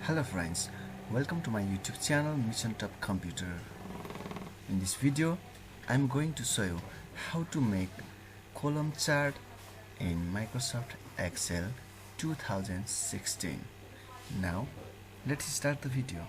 Hello friends, welcome to my YouTube channel Mission Top Computer. In this video, I'm going to show you how to make column chart in Microsoft Excel 2016. Now, let's start the video.